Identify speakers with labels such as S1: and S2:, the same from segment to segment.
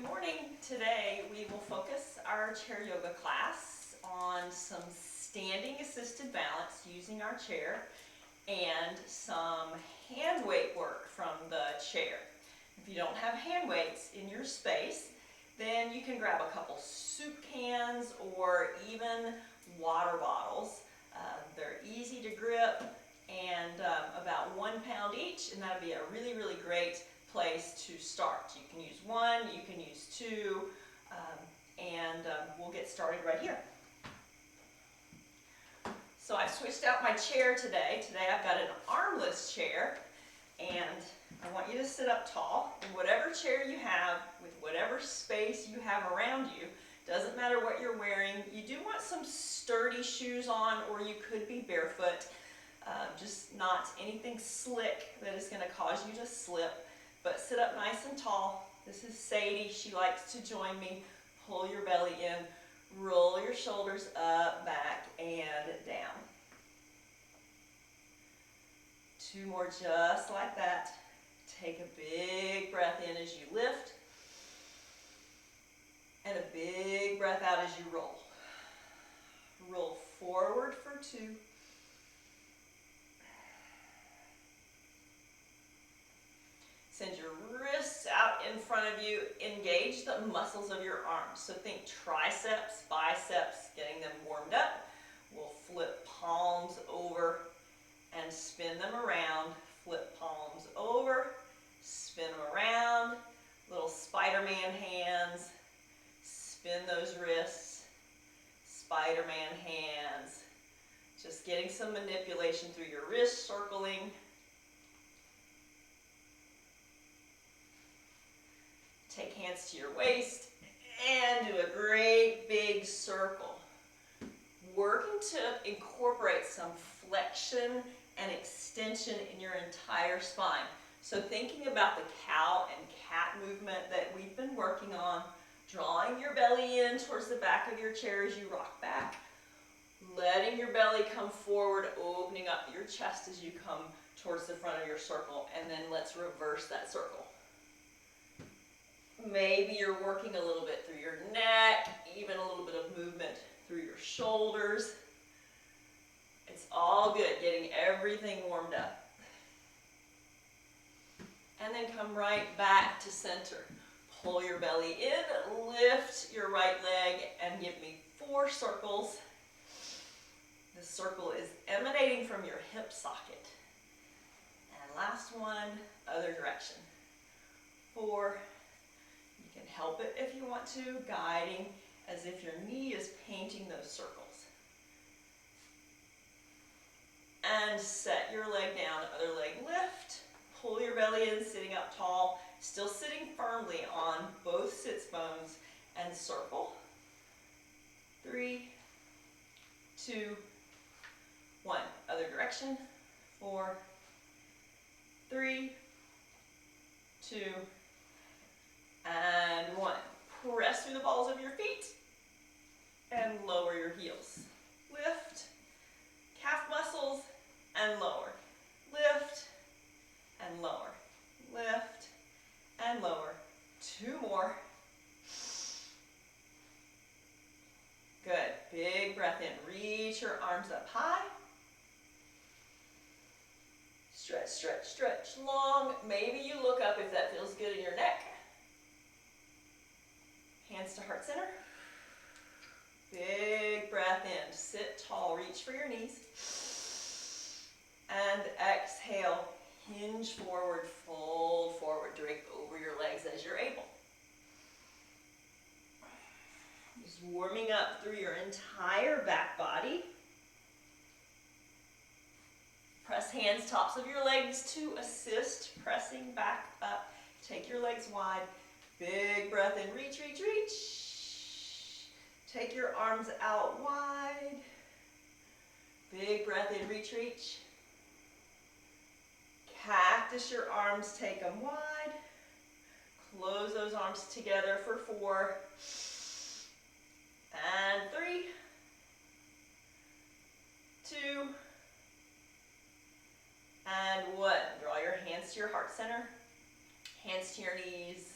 S1: morning. Today we will focus our chair yoga class on some standing assisted balance using our chair and some hand weight work from the chair. If you don't have hand weights in your space, then you can grab a couple soup cans or even water bottles. They're easy to grip and about 1 pound each, and that'd be a really great place to start. You can use one, you can use two, and we'll get started right here. So I've switched out my chair today. Today I've got an armless chair, and I want you to sit up tall in whatever chair you have with whatever space you have around you. Doesn't matter what you're wearing. You do want some sturdy shoes on, or you could be barefoot. Just not anything slick that is going to cause you to slip. But sit up nice and tall. This is Sadie. She likes to join me. Pull your belly in. Roll your shoulders up, back, and down. 2 more just like that. Take a big breath in as you lift. And a big breath out as you roll. Roll forward for 2. Send your wrists out in front of you. Engage the muscles of your arms. So think triceps, biceps, getting them warmed up. We'll flip palms over and spin them around. Flip palms over, spin them around. Little Spider-Man hands. Spin those wrists. Spider-Man hands. Just getting some manipulation through your wrist circling. Take hands to your waist and do a great big circle. Working to incorporate some flexion and extension in your entire spine. So thinking about the cow and cat movement that we've been working on, drawing your belly in towards the back of your chair as you rock back, letting your belly come forward, opening up your chest as you come towards the front of your circle, and then let's reverse that circle. Maybe you're working a little bit through your neck, even a little bit of movement through your shoulders. It's all good, getting everything warmed up. And then come right back to center. Pull your belly in, lift your right leg, and give me 4 circles. The circle is emanating from your hip socket. And last one, other direction. 4. You can help it if you want to, guiding as if your knee is painting those circles. And set your leg down, other leg lift. Pull your belly in, sitting up tall, still sitting firmly on both sits bones, and circle. 3, 2, 1. Other direction. 4, 3, 2, and 1. Press through the balls of your feet and lower your heels. Lift, calf muscles, and lower. Lift, and lower. Lift, and lower. 2 more. Good. Big breath in. Reach your arms up high. Stretch, stretch, stretch. Long. Maybe you look up if that feels good in your neck. Hands to heart center. Big breath in. Sit tall. Reach for your knees. And exhale. Hinge forward. Fold forward. Drape over your legs as you're able. Just warming up through your entire back body. Press hands, tops of your legs to assist. Pressing back up. Take your legs wide. Big breath in, reach, reach, reach. Take your arms out wide. Big breath in, reach, reach. Cactus your arms, take them wide. Close those arms together for 4. And 3, 2, and 1. Draw your hands to your heart center. Hands to your knees.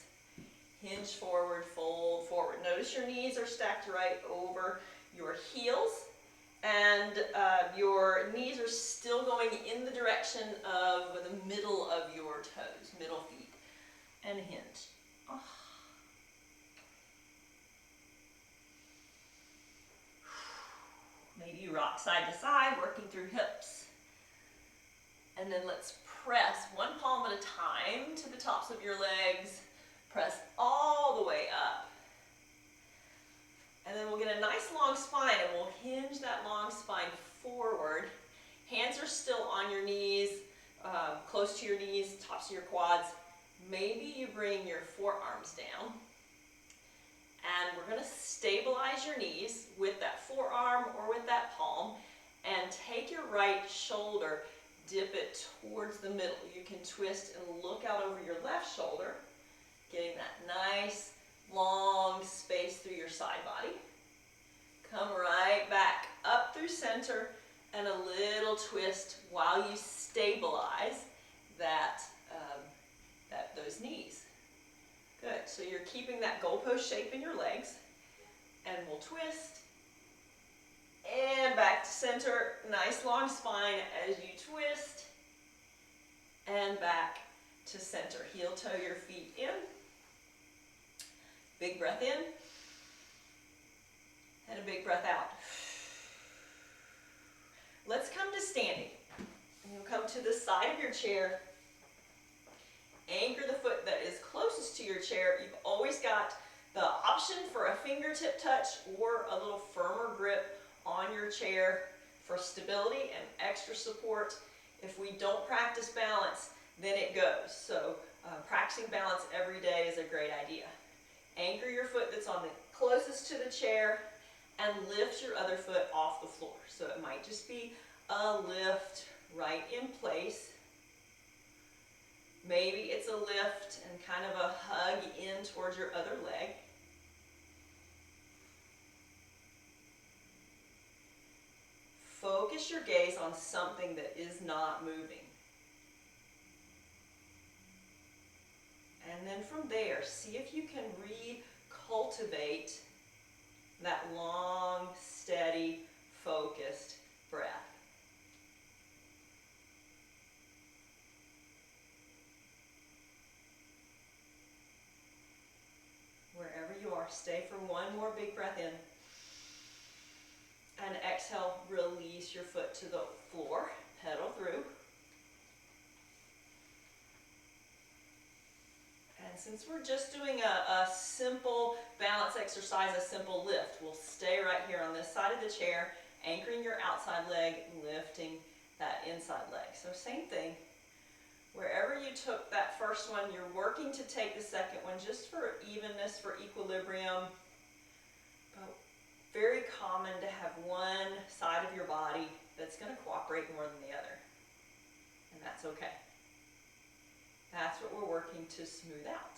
S1: Hinge forward, fold forward. Notice your knees are stacked right over your heels, and your knees are still going in the direction of the middle of your toes, middle feet, and hinge. Oh. Maybe you rock side to side, working through hips. And then let's press one palm at a time to the tops of your legs. Press all the way up. And then we'll get a nice long spine, and we'll hinge that long spine forward. Hands are still on your knees, close to your knees, tops of your quads. Maybe you bring your forearms down. And we're going to stabilize your knees with that forearm or with that palm. And take your right shoulder, dip it towards the middle. You can twist and look out over your left shoulder, getting that nice long space through your side body. Come right back up through center and a little twist while you stabilize those knees. Good. So you're keeping that goalpost shape in your legs, and we'll twist and back to center. Nice long spine as you twist and back to center. Heel toe your feet in. Big breath in and a big breath out. Let's come to standing. And you'll come to the side of your chair. Anchor the foot that is closest to your chair. You've always got the option for a fingertip touch or a little firmer grip on your chair for stability and extra support. If we don't practice balance, then it goes. So practicing balance every day is a great idea. Anchor your foot that's on the closest to the chair and lift your other foot off the floor. So it might just be a lift right in place. Maybe it's a lift and kind of a hug in towards your other leg. Focus your gaze on something that is not moving. And then from there, see if you can recultivate that long, steady, focused breath. Wherever you are, stay for one more big breath in. And exhale, release your foot to the floor, pedal through. And since we're just doing a simple balance exercise, a simple lift, we'll stay right here on this side of the chair, anchoring your outside leg, lifting that inside leg. So same thing. Wherever you took that first one, you're working to take the second one just for evenness, for equilibrium. But very common to have one side of your body that's going to cooperate more than the other. And that's okay. That's what we're working to smooth out.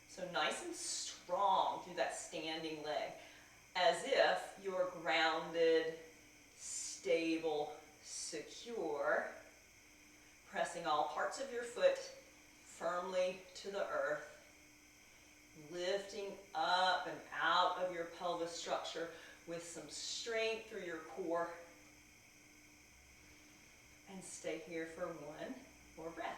S1: So nice and strong through that standing leg, as if you're grounded, stable, secure, pressing all parts of your foot firmly to the earth, lifting up and out of your pelvis structure with some strength through your core. And stay here for one more breath.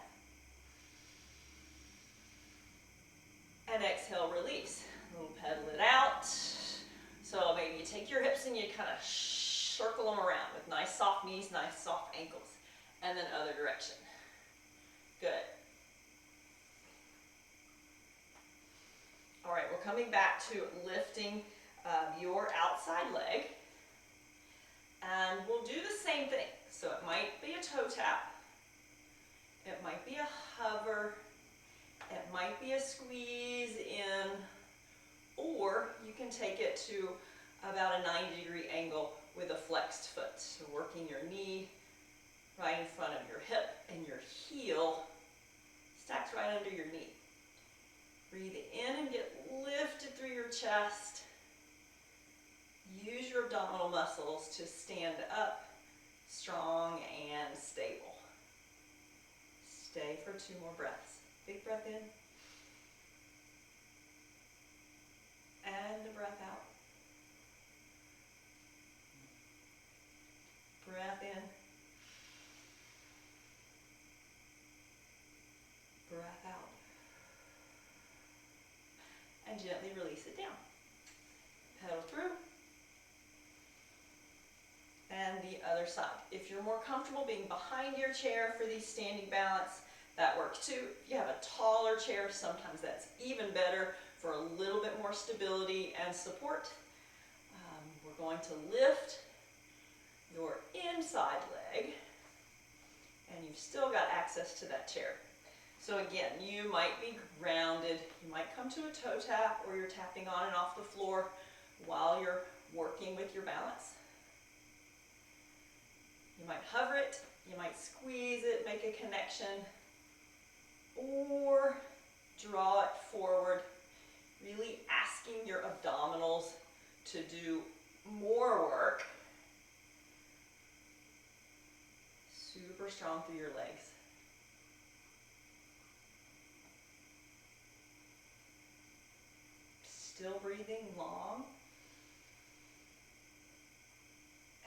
S1: And exhale, release. We'll pedal it out. So maybe you take your hips and you kind of circle them around with nice soft knees, nice soft ankles. And then other direction. Good. All right, we're coming back to lifting your outside leg. And we'll do the same thing. So it might be a toe tap. It might be a hover. It might be a squeeze in. Or you can take it to about a 90-degree angle with a flexed foot. So working your knee right in front of your hip and your heel stacked right under your knee. Breathe in and get lifted through your chest. Use your abdominal muscles to stand up, strong and stable. Stay for 2 more breaths. Big breath in. and gently release it down. Pedal through. And the other side. If you're more comfortable being behind your chair for these standing balance, that works too. If you have a taller chair, sometimes that's even better for a little bit more stability and support. We're going to lift your inside leg, and you've still got access to that chair. So again, you might be grounded, you might come to a toe tap, or you're tapping on and off the floor while you're working with your balance. You might hover it, you might squeeze it, make a connection, or draw it forward, really asking your abdominals to do more work. Super strong through your legs. Still breathing long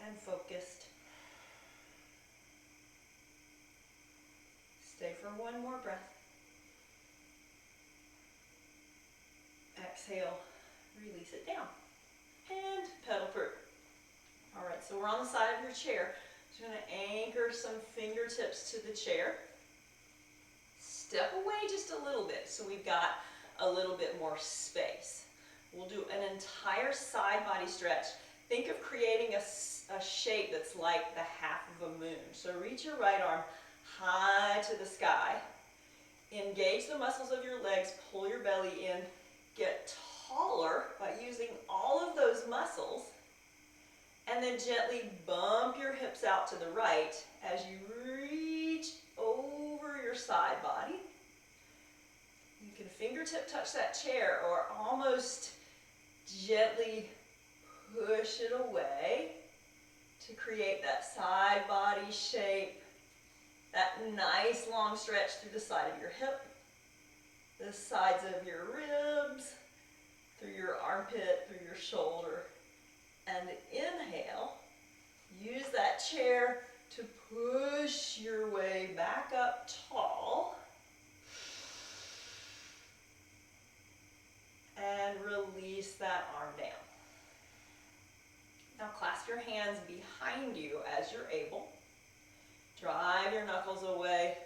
S1: and focused. Stay for one more breath. Exhale, release it down, and pedal through. All right, so we're on the side of your chair. So you're going to anchor some fingertips to the chair. Step away just a little bit so we've got a little bit more space. We'll do an entire side body stretch. Think of creating a shape that's like the half of a moon. So reach your right arm high to the sky. Engage the muscles of your legs, pull your belly in, get taller by using all of those muscles, and then gently bump your hips out to the right as you reach over your side body. You can fingertip touch that chair or almost gently push it away to create that side body shape, that nice long stretch through the side of your hip, the sides of your ribs, through your armpit, through your shoulder. And inhale, use that chair to push your way back up tall. And release that arm down. Now clasp your hands behind you as you're able. Drive your knuckles away,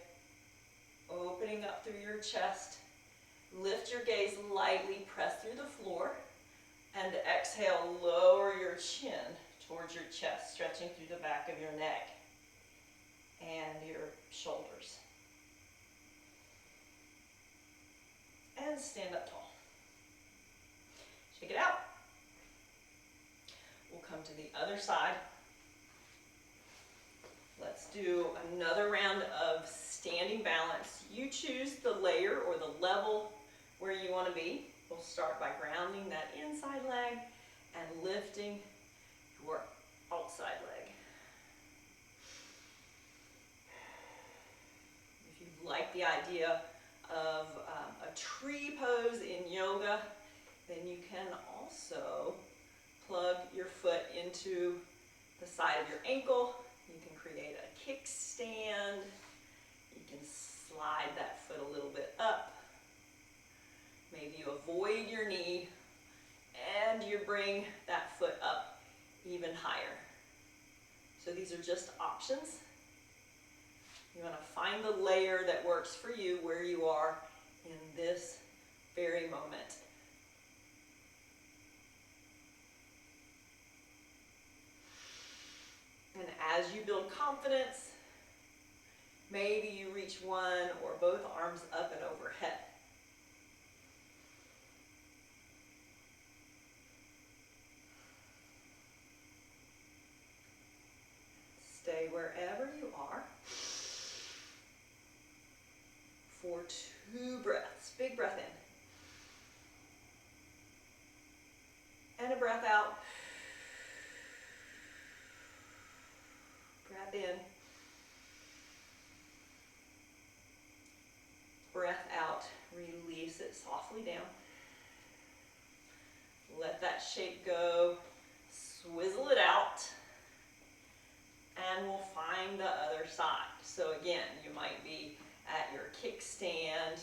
S1: opening up through your chest. Lift your gaze lightly, press through the floor, and exhale, lower your chin towards your chest, stretching through the back of your neck and your shoulders. And stand up tall. Shake it out. We'll come to the other side. Let's do another round of standing balance. You choose the layer or the level where you want to be. We'll start by grounding that inside leg and lifting your outside leg. If you like the idea of a tree pose in yoga, then you can also plug your foot into the side of your ankle. You can create a kickstand. You can slide that foot a little bit up. Maybe you avoid your knee and you bring that foot up even higher. So these are just options. You want to find the layer that works for you where you are in this very moment. And as you build confidence, maybe you reach one or both arms up and overhead. Stay wherever you are for 2 breaths. Big breath in. And a breath out. Breath in. Breath out. Release it softly down. Let that shape go. Swizzle it out. And we'll find the other side. So again, you might be at your kickstand.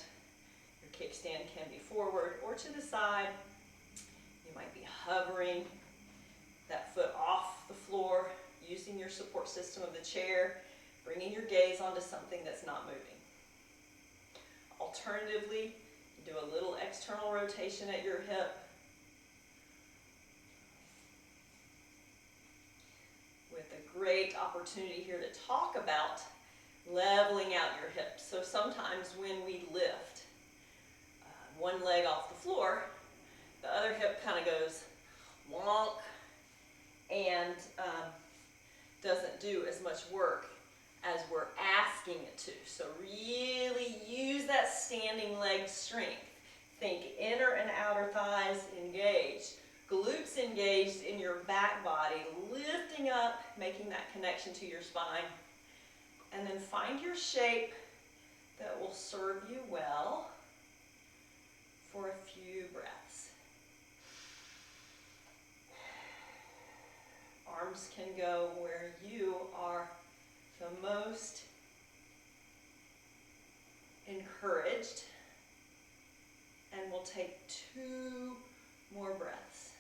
S1: Your kickstand can be forward or to the side. You might be hovering that foot off the floor, using your support system of the chair, bringing your gaze onto something that's not moving. Alternatively, you do a little external rotation at your hip. With a great opportunity here to talk about leveling out your hips. So sometimes when we lift one leg off the floor, the other hip kind of goes wonk and doesn't do as much work as we're asking it to. So really use that standing leg strength. Think inner and outer thighs engaged, glutes engaged in your back body, lifting up, making that connection to your spine. And then find your shape that will serve you well for a few breaths. Arms can go where you are the most encouraged. And we'll take 2 more breaths.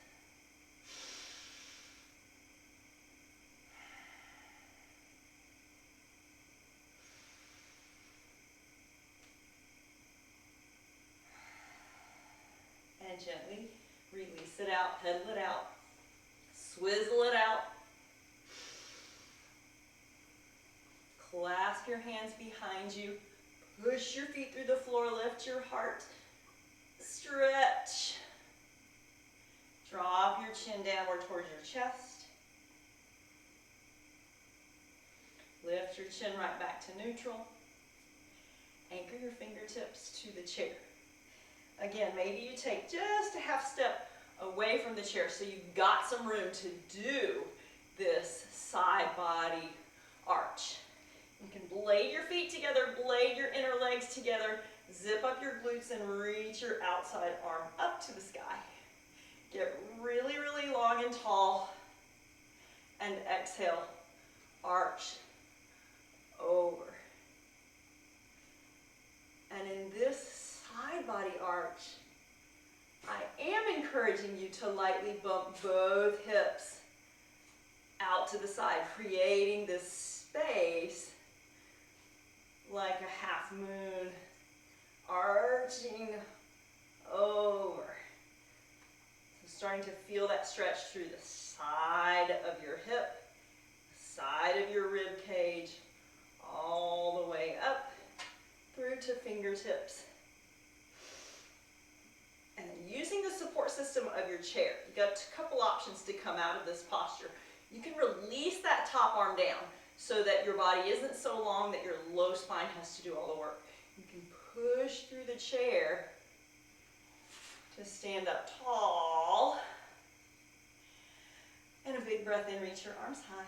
S1: And gently release it out, pedal it out, swizzle it out. Clasp your hands behind you, push your feet through the floor, lift your heart, stretch. Drop your chin downward towards your chest. Lift your chin right back to neutral. Anchor your fingertips to the chair. Again, maybe you take just a half step away from the chair so you've got some room to do this side body arch. You can blade your feet together, blade your inner legs together, zip up your glutes and reach your outside arm up to the sky. Get really, really long and tall and exhale, arch over. And in this side body arch, I am encouraging you to lightly bump both hips out to the side, creating this space like a half moon, arching over. So starting to feel that stretch through the side of your hip, side of your rib cage, all the way up through to fingertips. And then using the support system of your chair, you've got a couple options to come out of this posture. You can release that top arm down so that your body isn't so long that your low spine has to do all the work. You can push through the chair to stand up tall. And a big breath in, reach your arms high.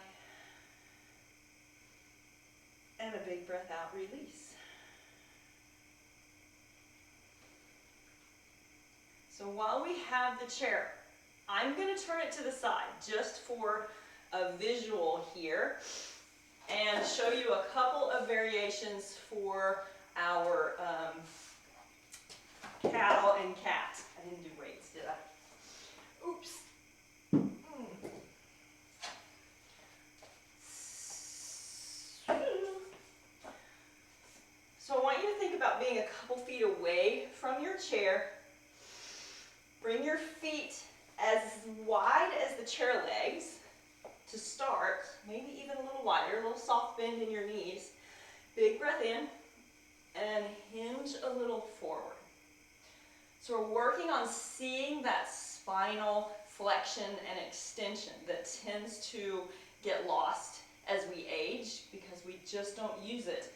S1: And a big breath out, release. So while we have the chair, I'm going to turn it to the side just for a visual here and show you a couple of variations for our cow and cat. I didn't do weights, did I? Oops. So I want you to think about being a couple feet away from your chair. Bring your feet as wide as the chair legs to start, maybe even a little wider, a little soft bend in your knees. Big breath in and hinge a little forward. So we're working on seeing that spinal flexion and extension that tends to get lost as we age because we just don't use it.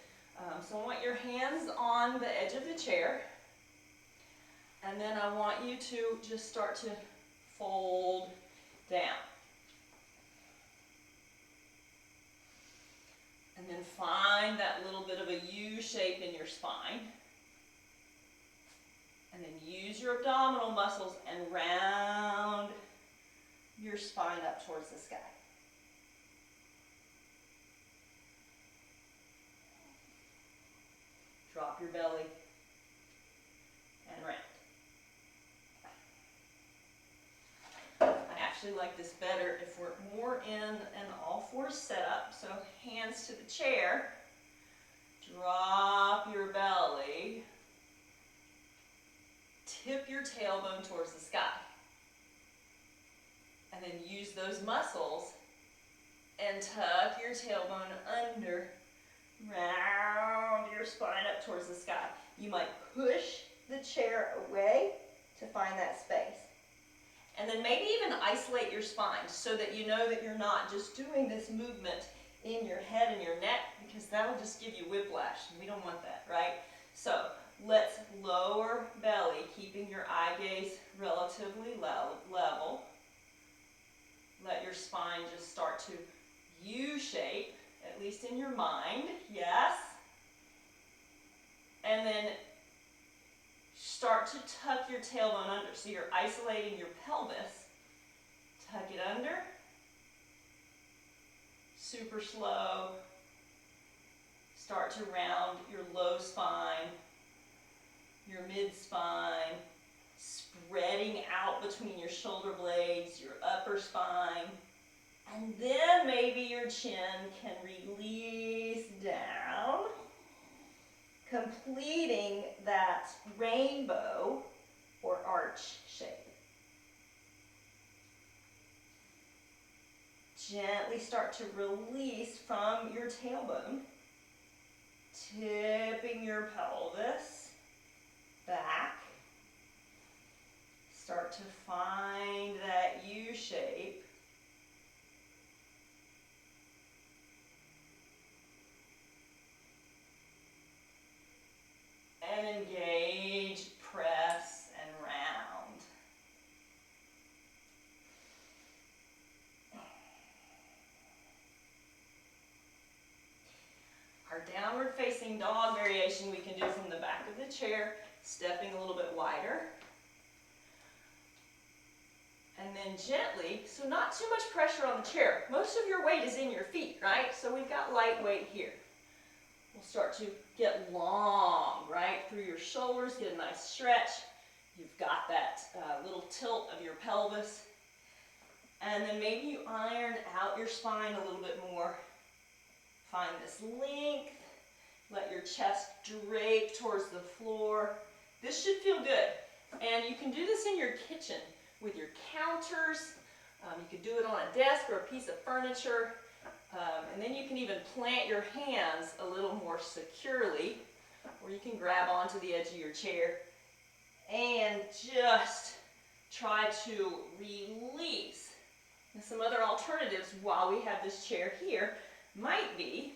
S1: So I want your hands on the edge of the chair. And then I want you to just start to fold down. And then find that little bit of a U shape in your spine. And then use your abdominal muscles and round your spine up towards the sky. Drop your belly. actually like this better if we're more in an all-fours setup. So hands to the chair, drop your belly, tip your tailbone towards the sky. And then use those muscles and tuck your tailbone under, round your spine up towards the sky. You might push the chair away to find that space. And then maybe even isolate your spine so that you know that you're not just doing this movement in your head and your neck, because that'll just give you whiplash, and we don't want that, right? So let's lower belly, keeping your eye gaze relatively level. Let your spine just start to U-shape, at least in your mind, yes. And then start to tuck your tailbone under. So you're isolating your pelvis. Tuck it under. Super slow. Start to round your low spine, your mid-spine, spreading out between your shoulder blades, your upper spine. And then maybe your chin can release down, completing that rainbow or arch shape. Gently start to release from your tailbone, tipping your pelvis back. Start to find that U shape. And engage, press, and round. Our downward facing dog variation we can do from the back of the chair, stepping a little bit wider. And then gently, so not too much pressure on the chair. Most of your weight is in your feet, right? So we've got light weight here. We'll start to get long, right, through your shoulders, get a nice stretch. You've got that little tilt of your pelvis. And then maybe you iron out your spine a little bit more. Find this length. Let your chest drape towards the floor. This should feel good. And you can do this in your kitchen with your counters. You could do it on a desk or a piece of furniture. And then you can even plant your hands a little more securely, or you can grab onto the edge of your chair and just try to release. And some other alternatives while we have this chair here might be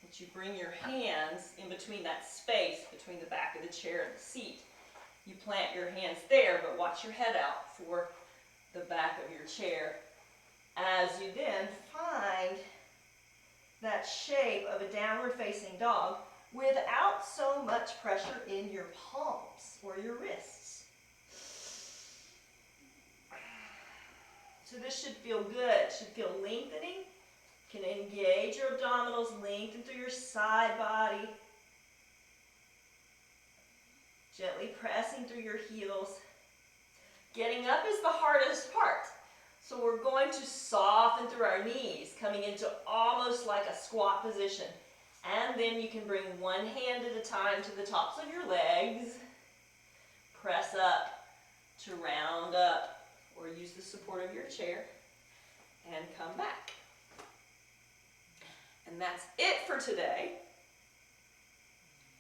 S1: that you bring your hands in between that space between the back of the chair and the seat. You plant your hands there, but watch your head out for the back of your chair as you then find that shape of a downward facing dog without so much pressure in your palms or your wrists. So this should feel good, it should feel lengthening. You can engage your abdominals, lengthen through your side body. Gently pressing through your heels. Getting up is the hardest part. So we're going to soften through our knees, coming into almost like a squat position. And then you can bring one hand at a time to the tops of your legs. Press up to round up, or use the support of your chair, and come back. And that's it for today.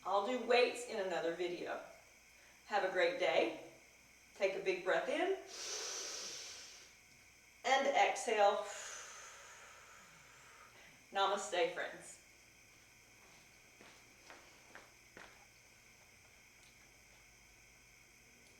S1: I'll do weights in another video. Have a great day. Take a big breath in. And exhale. Namaste, friends.